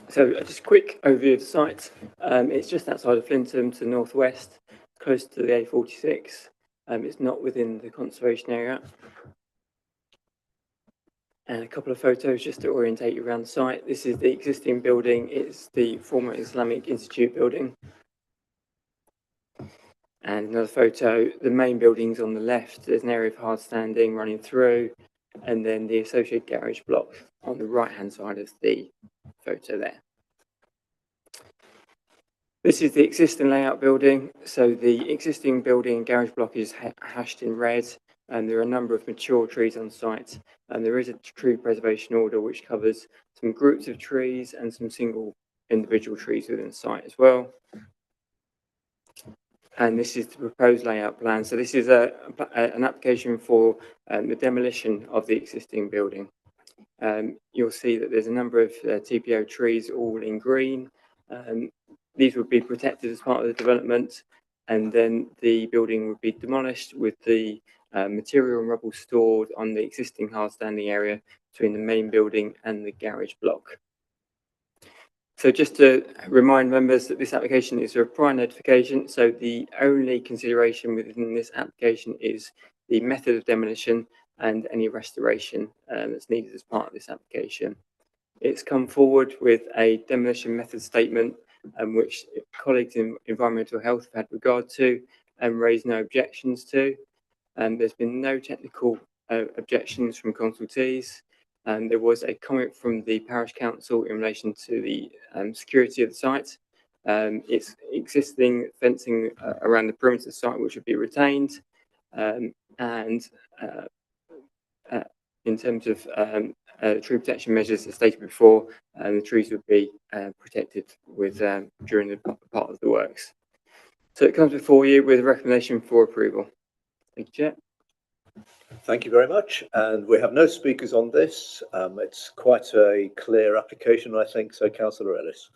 [SPEAKER 11] So just a quick overview of the site. It's just outside of Flintham to the northwest, close to the A46. It's not within the conservation area. And a couple of photos just to orientate you around the site. This is the existing building. It's the former Islamic Institute building. And another photo, the main building's on the left. There's an area of hard standing running through, and then the associated garage block on the right-hand side of the photo there. This is the existing layout building. So the existing building and garage block is hashed in red, and there are a number of mature trees on site. And there is a tree preservation order which covers some groups of trees and some single individual trees within the site as well. and this is the proposed layout plan. So this is an application for the demolition of the existing building. You'll see that there's a number of TPO trees all in green. These would be protected as part of the development, and then the building would be demolished with the material and rubble stored on the existing hard standing area between the main building and the garage block. So just to remind members that this application is a prior notification, so the only consideration within this application is the method of demolition and any restoration that's needed as part of this application. It's come forward with a demolition method statement, which colleagues in environmental health have had regard to and raised no objections to. There's been no technical objections from consultees. There was a comment from the parish council in relation to the security of the site. It's existing fencing around the perimeter of the site, which would be retained. In terms of tree protection measures, as stated before, the trees would be protected with during the part of the works. So it comes before you with a recommendation for approval. Thank you, Chair.
[SPEAKER 1] Thank you very much. And we have no speakers on this. It's quite a clear application, I think. So, Councillor Ellis.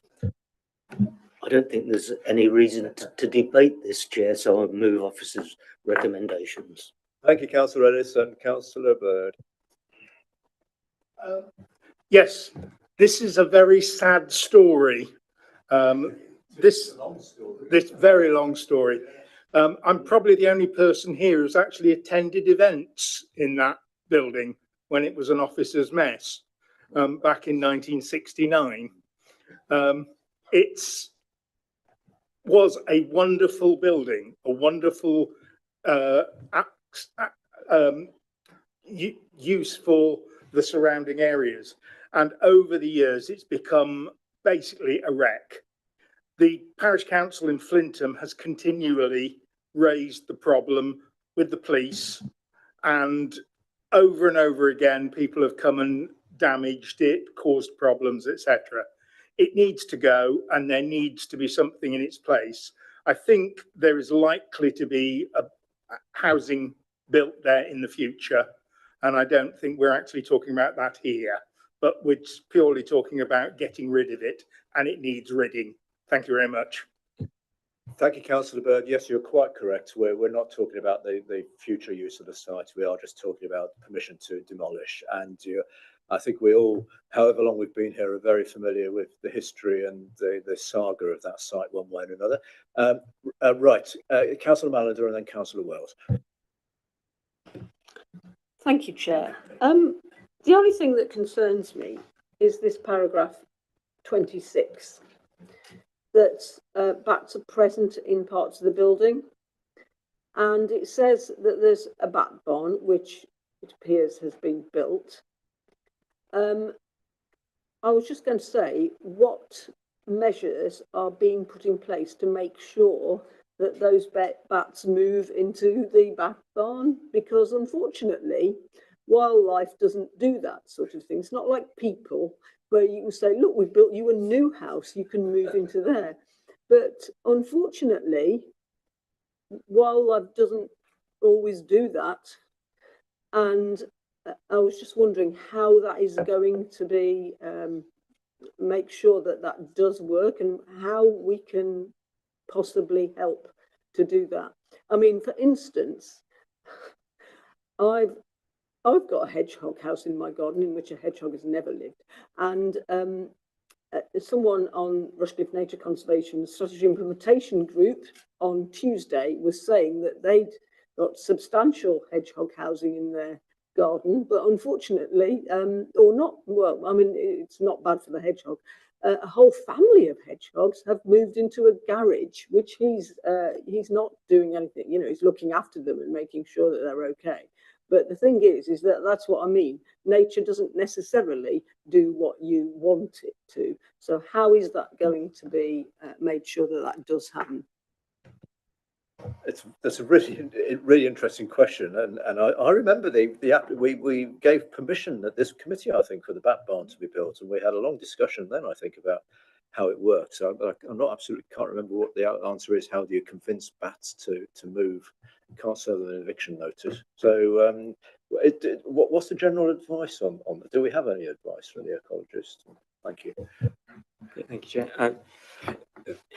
[SPEAKER 9] I don't think there's any reason to debate this, Chair, so I'll move officers' recommendations.
[SPEAKER 1] Thank you, Councillor Ellis and Councillor Bird.
[SPEAKER 7] Yes, this is a very sad story. This very long story. I'm probably the only person here who's actually attended events in that building when it was an officer's mess back in 1969. It was a wonderful building, a wonderful use for the surrounding areas. And over the years, it's become basically a wreck. The parish council in Flintham has continually raised the problem with the police, and over again, people have come and damaged it, caused problems, etc. It needs to go, and there needs to be something in its place. I think there is likely to be a housing built there in the future, and I don't think we're actually talking about that here, but we're purely talking about getting rid of it, and it needs ridding. Thank you very much.
[SPEAKER 1] Thank you, Councillor Bird. Yes, you're quite correct. We're not talking about the future use of the site. We are just talking about permission to demolish. And I think we all, however long we've been here, are very familiar with the history and the saga of that site one way or another. Right, Councillor Mallender and then Councillor Wells.
[SPEAKER 2] Thank you, Chair. The only thing that concerns me is this paragraph 26. That's back to present in parts of the building. And it says that there's a bat barn, which it appears has been built. I was just going to say, what measures are being put in place to make sure that those bats move into the bat barn? Because unfortunately, wildlife doesn't do that sort of thing. It's not like people, where you can say, look, we've built you a new house, you can move into there. But unfortunately, wildlife doesn't always do that. And I was just wondering how that is going to be, make sure that that does work, and how we can possibly help to do that. I mean, for instance, I've got a hedgehog house in my garden in which a hedgehog has never lived. And someone on Rushcliffe Nature Conservation Strategy Implementation Group on Tuesday was saying that they'd got substantial hedgehog housing in their garden, but unfortunately, or not, well, I mean, it's not bad for the hedgehog. A whole family of hedgehogs have moved into a garage, which he's not doing anything, you know, he's looking after them and making sure that they're okay. But the thing is that that's what I mean. Nature doesn't necessarily do what you want it to. So how is that going to be made sure that that does happen?
[SPEAKER 1] That's a really interesting question, and I remember we gave permission at this committee, I think, for the bat barn to be built, and we had a long discussion then, I think, about how it works. I'm not absolutely can't remember what the answer is. How do you convince bats to move? You can't serve them an eviction notice. So what's the general advice on that? Do we have any advice from the ecologist? Thank you.
[SPEAKER 11] Yeah, thank you, Chair.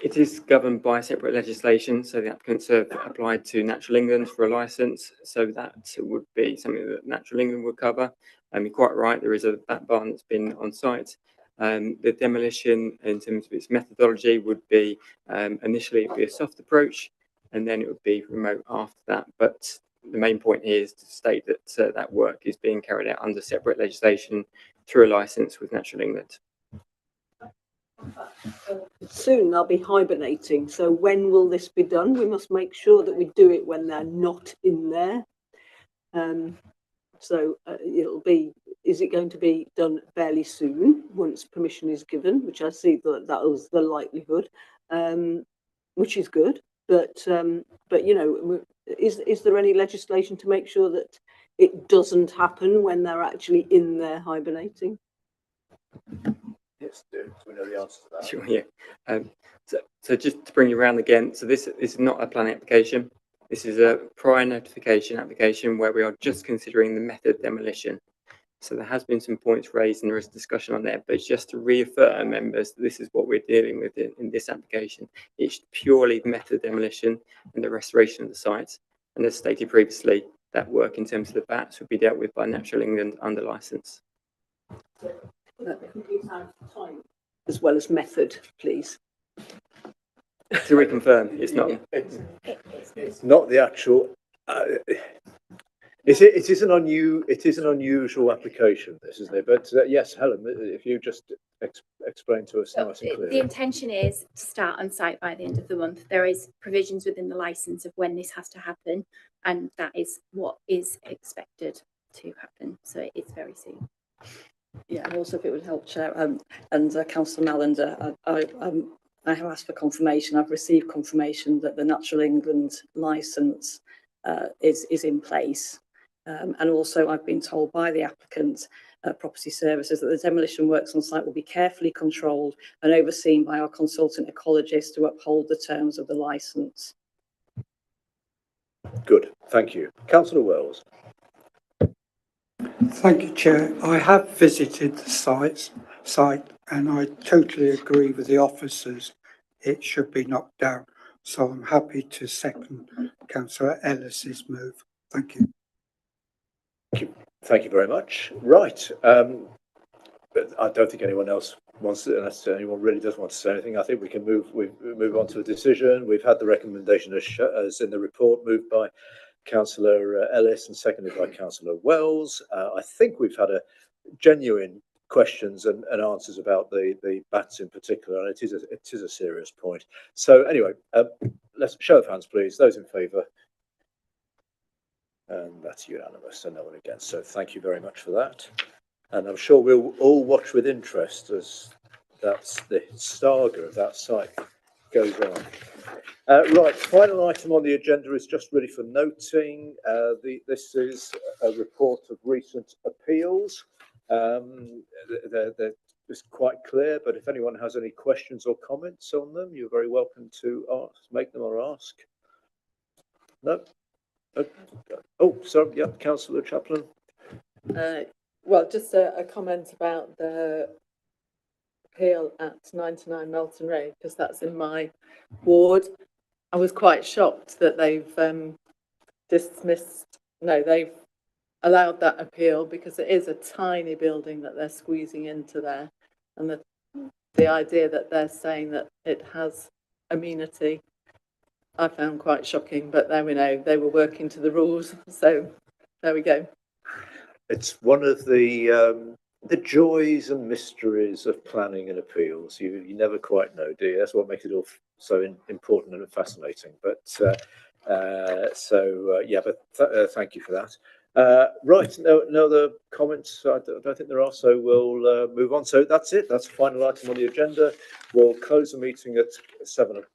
[SPEAKER 11] It is governed by separate legislation, so the applicants have applied to Natural England for a licence, so that would be something that Natural England would cover. You're quite right, there is a bat barn that's been on site. The demolition, in terms of its methodology, would be initially it'd be a soft approach, and then it would be remote after that. But the main point here is to state that that work is being carried out under separate legislation through a licence with Natural England.
[SPEAKER 2] Soon they'll be hibernating. So when will this be done? We must make sure that we do it when they're not in there. It'll be, is it going to be done fairly soon once permission is given, which I see that was the likelihood, which is good. But you know, is there any legislation to make sure that it doesn't happen when they're actually in there hibernating?
[SPEAKER 1] Yes, do we know the answer to that?
[SPEAKER 11] Sure, yeah. So just to bring you around again, so this is not a planning application. This is a prior notification application where we are just considering the method demolition. So there has been some points raised and there is discussion on there, but it's just to reaffirm members that this is what we're dealing with in this application. It's purely method demolition and the restoration of the site. And as stated previously, that work in terms of the bats would be dealt with by Natural England under licence.
[SPEAKER 2] Time as well as method, please.
[SPEAKER 11] To reconfirm, it's not.
[SPEAKER 1] It's not the actual. It is an unusual application, this, isn't it? But yes, Helen, if you just explain to us nice and clearly.
[SPEAKER 12] The intention is to start on site by the end of the month. There is provisions within the licence of when this has to happen, and that is what is expected to happen. So it's very soon.
[SPEAKER 2] Yeah, and also if it would help, Chair, and Councillor Mallender, I have asked for confirmation. I've received confirmation that the Natural England licence is in place. And also I've been told by the applicant, Property Services, that the demolition works on site will be carefully controlled and overseen by our consultant ecologist to uphold the terms of the licence.
[SPEAKER 1] Good, thank you. Councillor Wells.
[SPEAKER 10] Thank you, Chair. I have visited the site and I totally agree with the officers. It should be knocked down. So I'm happy to second Councillor Ellis's move. Thank you.
[SPEAKER 1] Thank you very much. Right. But I don't think anyone else wants to, unless anyone really does want to say anything. I think we can move on to a decision. We've had the recommendation as in the report moved by Councillor Ellis and seconded by Councillor Wells. I think we've had a genuine questions and answers about the bats in particular, and it is a serious point. So anyway, let's show of hands, please. Those in favour. And that's unanimous, and no one against. So thank you very much for that. And I'm sure we'll all watch with interest as that's the saga of that site goes on. Right, final item on the agenda is just really for noting. This is a report of recent appeals. They're just quite clear, but if anyone has any questions or comments on them, you're very welcome to make them or ask. No? Oh, sorry, yeah, Councillor Chaplin.
[SPEAKER 13] Well, just a comment about the appeal at 99 Melton Road, because that's in my ward. I was quite shocked that they've they've allowed that appeal, because it is a tiny building that they're squeezing into there, and the idea that they're saying that it has amenity, I found quite shocking. But there we know, they were working to the rules, so there we go.
[SPEAKER 1] It's one of the joys and mysteries of planning and appeals. You never quite know, do you? That's what makes it all so important and fascinating. But yeah, but thank you for that. Right, no other comments. I don't think there are, so we'll move on. So that's it. That's the final item on the agenda. We'll close the meeting at 7 o'clock.